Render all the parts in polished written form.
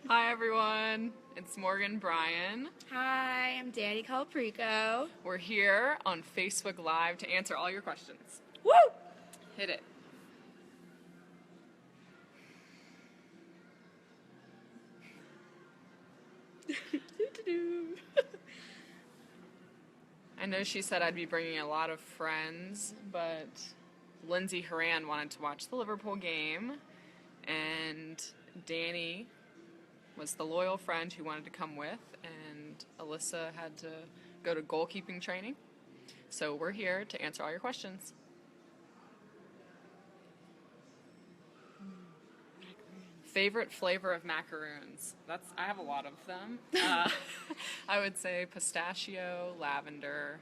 Hi everyone, it's Morgan Bryan. Hi, I'm Dani Colaprico. We're here on Facebook Live to answer all your questions. Woo! Hit it. I know she said I'd be bringing a lot of friends, but Lindsay Horan wanted to watch the Liverpool game, and Dani was the loyal friend who wanted to come with, and Alyssa had to go to goalkeeping training. So we're here to answer all your questions. Favorite flavor of macaroons? I have a lot of them. I would say pistachio, lavender,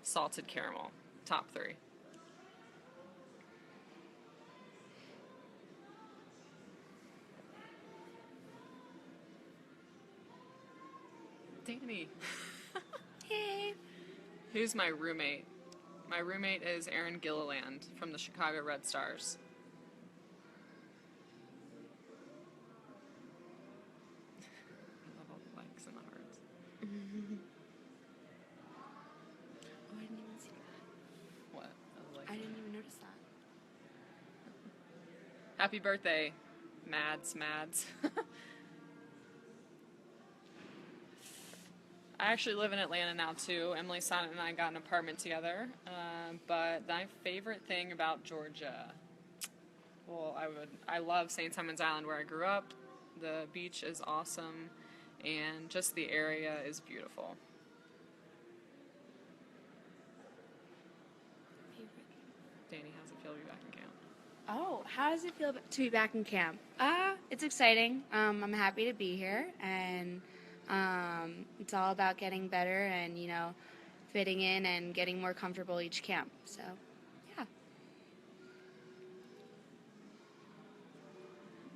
salted caramel. Top 3. Dani. Hey. Who's my roommate? My roommate is Aaron Gilliland from the Chicago Red Stars. I love all the likes and the hearts. Oh, I didn't even see that. What? I didn't even notice that. Happy birthday, Mads. I actually live in Atlanta now too. Emily Sonnet and I got an apartment together. But my favorite thing about Georgia, well, I love St. Simon's Island where I grew up. The beach is awesome, and just the area is beautiful. Dani, how's it feel to be back in camp? Oh, how does it feel to be back in camp? It's exciting. I'm happy to be here, and it's all about getting better and, fitting in and getting more comfortable each camp. So, yeah.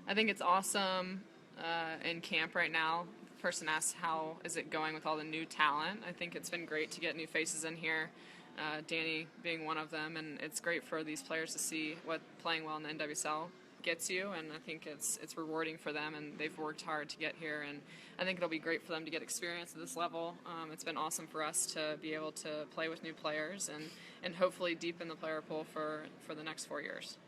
I think it's awesome in camp right now. The person asked how is it going with all the new talent. I think it's been great to get new faces in here, Dani being one of them, and it's great for these players to see what playing well in the NWSL gets you, and I think it's rewarding for them, and they've worked hard to get here, and I think it'll be great for them to get experience at this level. It's been awesome for us to be able to play with new players and hopefully deepen the player pool for the next 4 years.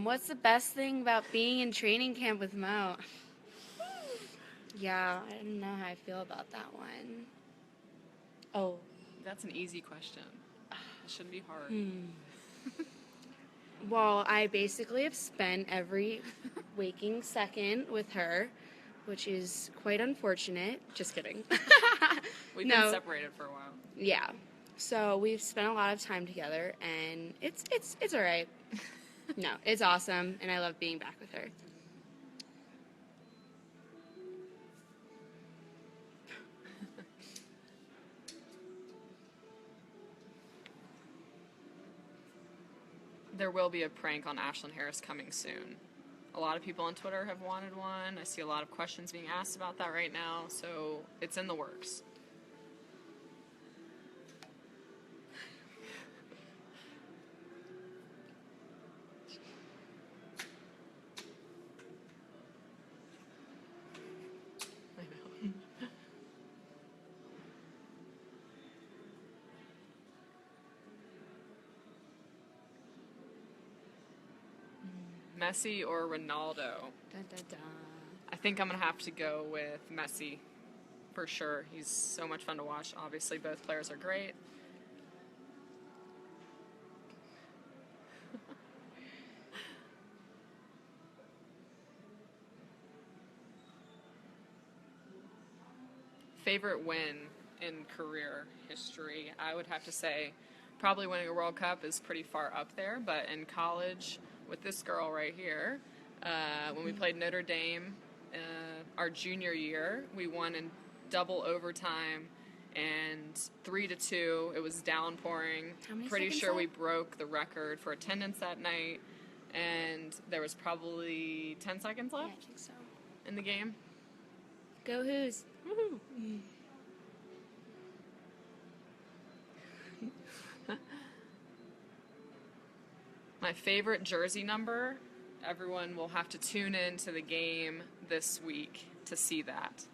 What's the best thing about being in training camp with Mo? Yeah, I don't know how I feel about that one. Oh. That's an easy question. It shouldn't be hard. Well, I basically have spent every waking second with her, which is quite unfortunate. Just kidding. We've been separated for a while. Yeah. So we've spent a lot of time together, and it's all right. No, it's awesome, and I love being back with her. There will be a prank on Ashlyn Harris coming soon. A lot of people on Twitter have wanted one. I see a lot of questions being asked about that right now, so it's in the works. I know. Messi or Ronaldo? Dun, dun, dun. I think I'm going to have to go with Messi, for sure. He's so much fun to watch. Obviously, both players are great. Favorite win in career history? I would have to say probably winning a World Cup is pretty far up there, but in college with this girl right here, when we played Notre Dame our junior year, we won in double overtime and 3-2. It was downpouring. Pretty sure we broke the record for attendance that night, and there was probably 10 seconds left Yeah, I think so. in the game. Go Who's. Woohoo. My favorite jersey number, everyone will have to tune in to the game this week to see that.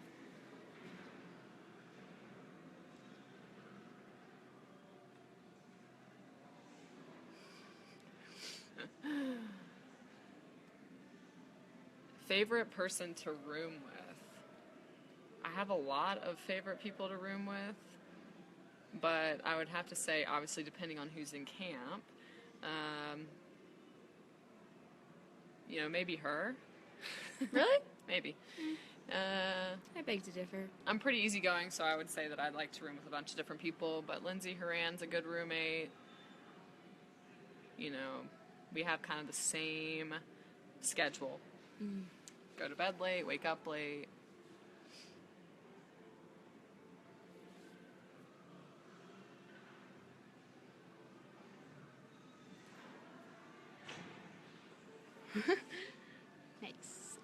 Favorite person to room with. I have a lot of favorite people to room with, but I would have to say, obviously, depending on who's in camp, maybe her. Really? Maybe. I beg to differ. I'm pretty easygoing, so I would say that I'd like to room with a bunch of different people, but Lindsay Horan's a good roommate. We have kind of the same schedule. Go to bed late, wake up late. Nice.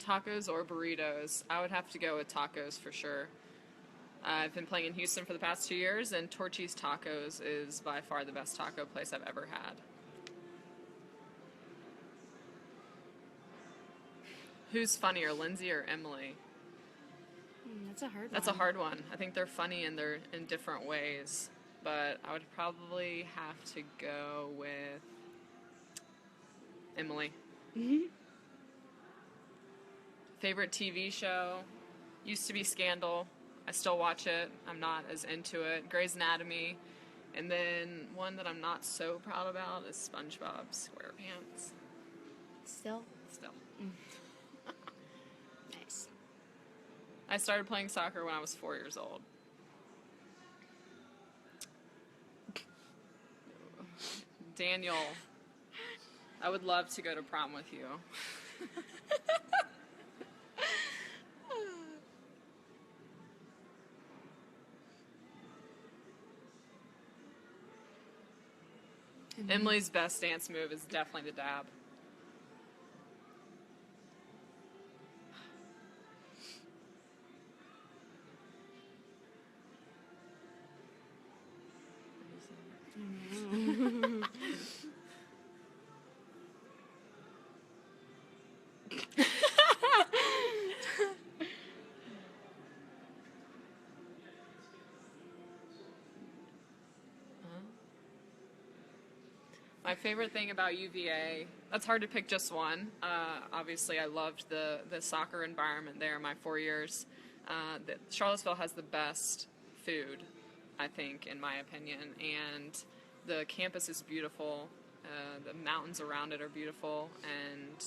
Tacos or burritos? I would have to go with tacos for sure. I've been playing in Houston for the past 2 years, and Torchy's Tacos is by far the best taco place I've ever had. Who's funnier, Lindsay or Emily? That's a hard one. That's a hard one. I think they're funny and they're in different ways, but I would probably have to go with Emily. Favorite TV show? Used to be Scandal. I still watch it. I'm not as into it. Grey's Anatomy. And then one that I'm not so proud about is SpongeBob SquarePants. Still? Still. Nice. I started playing soccer when I was 4 years old. Daniel, I would love to go to prom with you. Emily's best dance move is definitely the dab. My favorite thing about UVA, that's hard to pick just one. Obviously, I loved the soccer environment there my 4 years. Charlottesville has the best food, I think, in my opinion, and the campus is beautiful. The mountains around it are beautiful, and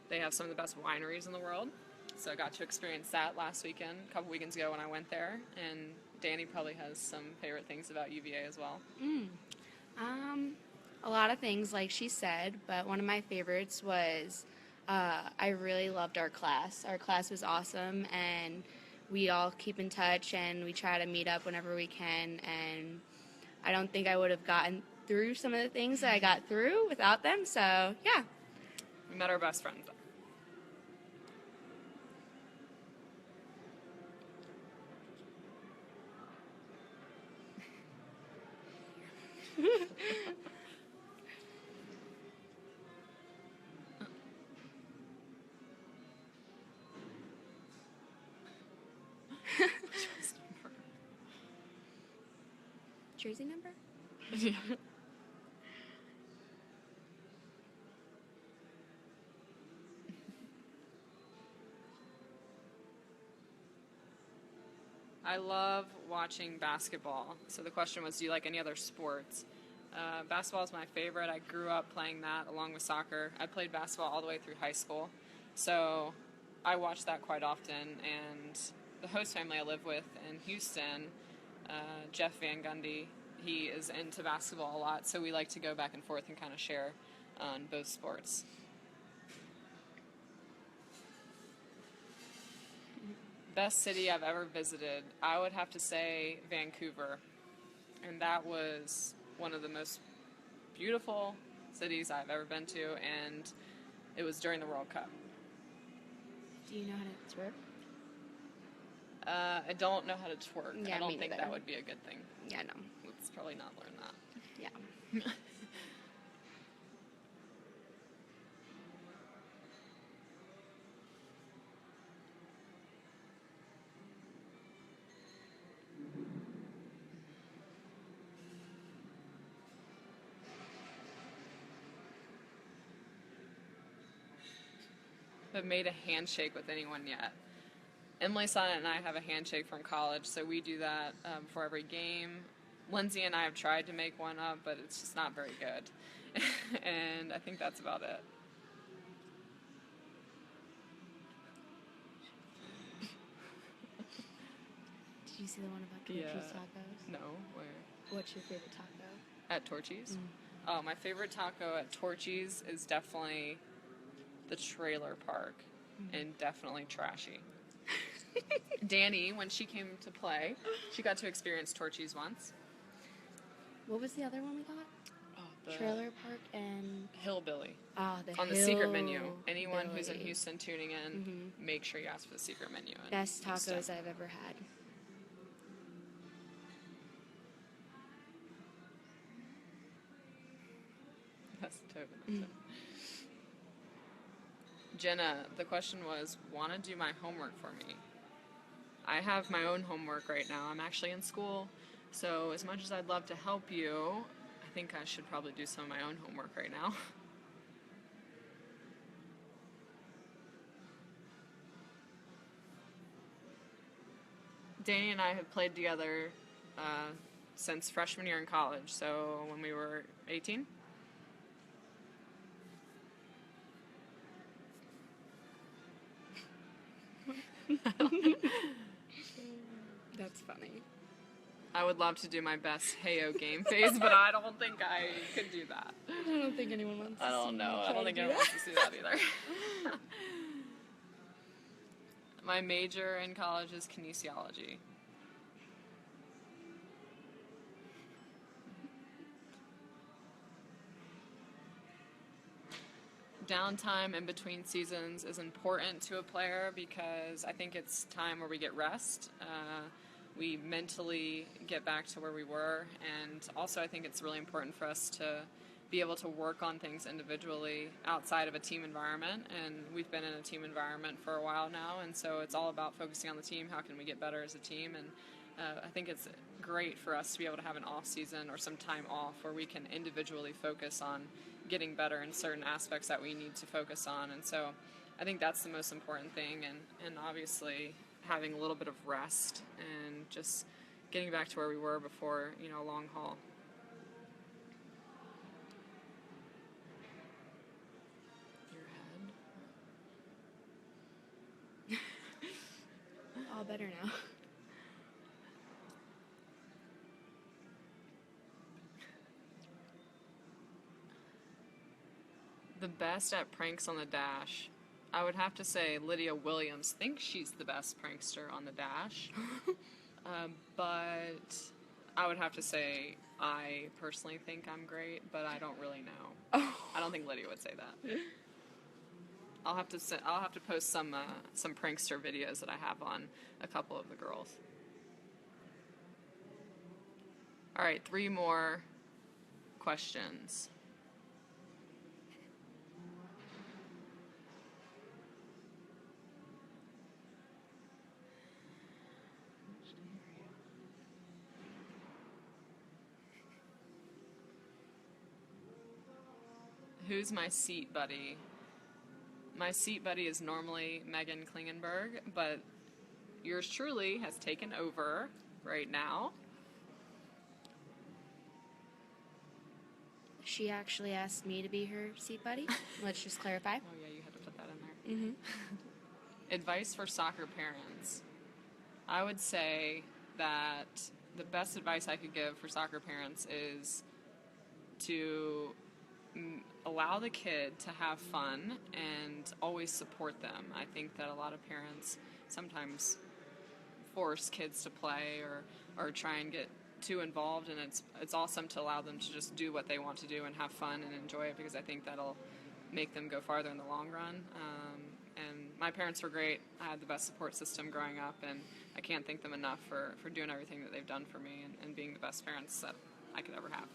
they have some of the best wineries in the world. So I got to experience that last weekend, a couple weekends ago when I went there, and Dani probably has some favorite things about UVA as well. A lot of things, like she said, but one of my favorites was I really loved our class. Our class was awesome, and we all keep in touch, and we try to meet up whenever we can, and I don't think I would have gotten through some of the things that I got through without them, so yeah. We met our best friends. Jersey number? Yeah. I love watching basketball. So the question was, do you like any other sports? Basketball is my favorite. I grew up playing that along with soccer. I played basketball all the way through high school. So I watch that quite often. And the host family I live with in Houston, Jeff Van Gundy, he is into basketball a lot. So we like to go back and forth and kind of share on both sports. Best city I've ever visited, I would have to say Vancouver. And that was one of the most beautiful cities I've ever been to, and it was during the World Cup. Do you know how to twerk? I don't know how to twerk. Yeah, I don't me think neither. that would be a good thing. Yeah, no. Let's probably not learn that. Yeah. Haven't made a handshake with anyone yet. Emily Sonnet and I have a handshake from college, so we do that for every game. Lindsay and I have tried to make one up, but it's just not very good. And I think that's about it. Did you see the one about Torchy's tacos? No, where? What's your favorite taco? At Torchy's? Oh, my favorite taco at Torchy's is definitely the trailer park, and definitely trashy. Dani, when she came to play, she got to experience Torchy's once. What was the other one we got? Oh, the Trailer Park and Hillbilly. the On the secret menu. Anyone Hillbilly. who's in Houston tuning in, make sure you ask for the secret menu. in Best Houston. tacos I've ever had. That's totally. Jenna, the question was, want to do my homework for me? I have my own homework right now. I'm actually in school, so as much as I'd love to help you, I think I should probably do some of my own homework right now. Dani and I have played together since freshman year in college, so when we were 18. That's funny. I would love to do my best Heyo game phase, but I don't think I could do that. I don't think anyone wants to I don't know. I don't think anyone wants to see that either. My major in college is kinesiology. Downtime in between seasons is important to a player because I think it's time where we get rest. We mentally get back to where we were, and also I think it's really important for us to be able to work on things individually outside of a team environment, and we've been in a team environment for a while now, and so it's all about focusing on the team. How can we get better as a team? And I think it's great for us to be able to have an off season or some time off where we can individually focus on getting better in certain aspects that we need to focus on. And so I think that's the most important thing, and obviously having a little bit of rest and just getting back to where we were before, a long haul. Your head? All better now. The best at pranks on the dash. I would have to say Lydia Williams thinks she's the best prankster on the dash. But I would have to say I personally think I'm great, but I don't really know. I don't think Lydia would say that. I'll have to post some prankster videos that I have on a couple of the girls. All right, 3 more questions. Who's my seat buddy? My seat buddy is normally Megan Klingenberg, but yours truly has taken over right now. She actually asked me to be her seat buddy. Let's just clarify. Oh yeah, you had to put that in there. Advice for soccer parents. I would say that the best advice I could give for soccer parents is to allow the kid to have fun and always support them. I think that a lot of parents sometimes force kids to play or try and get too involved, and it's awesome to allow them to just do what they want to do and have fun and enjoy it, because I think that'll make them go farther in the long run. And my parents were great. I had the best support system growing up, and I can't thank them enough for doing everything that they've done for me and being the best parents that I could ever have.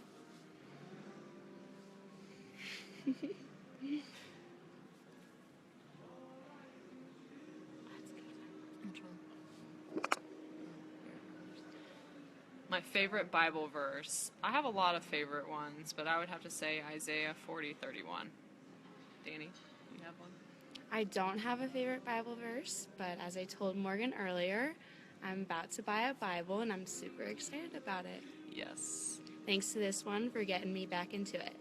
My favorite Bible verse. I have a lot of favorite ones, but I would have to say Isaiah 40:31. Dani, you have one? I don't have a favorite Bible verse, but as I told Morgan earlier, I'm about to buy a Bible and I'm super excited about it. Yes. Thanks to this one for getting me back into it.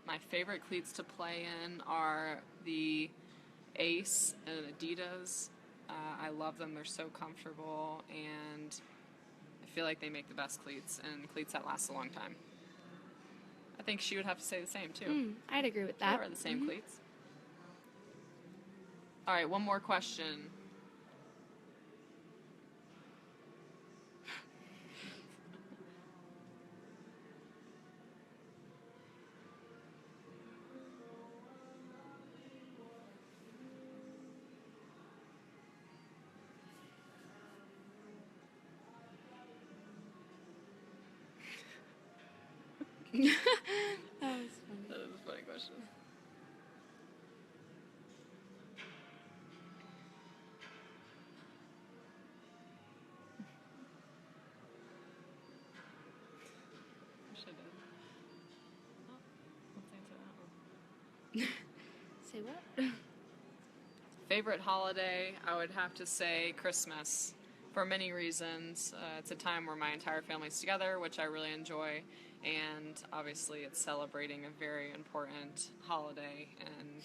My favorite cleats to play in are the Ace and Adidas. I love them. They're so comfortable, and I feel like they make the best cleats and cleats that last a long time. I think she would have to say the same, too. I'd agree with They that. are the same cleats. All right, one more question. That was funny. That is a funny question. Wish I did. Oh, let's answer that one. Say what? Favorite holiday, I would have to say Christmas, for many reasons. It's a time where my entire family's together, which I really enjoy, and obviously it's celebrating a very important holiday and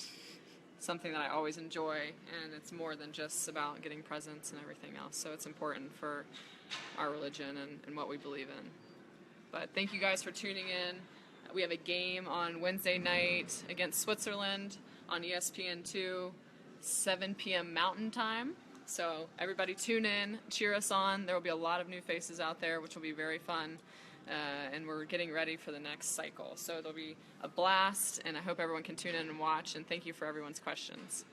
something that I always enjoy, and it's more than just about getting presents and everything else, so it's important for our religion and what we believe in. But thank you guys for tuning in. We have a game on Wednesday night against Switzerland on ESPN2, 7 p.m. Mountain Time. So everybody tune in, cheer us on. There will be a lot of new faces out there, which will be very fun. And we're getting ready for the next cycle. So there'll be a blast, and I hope everyone can tune in and watch. And thank you for everyone's questions.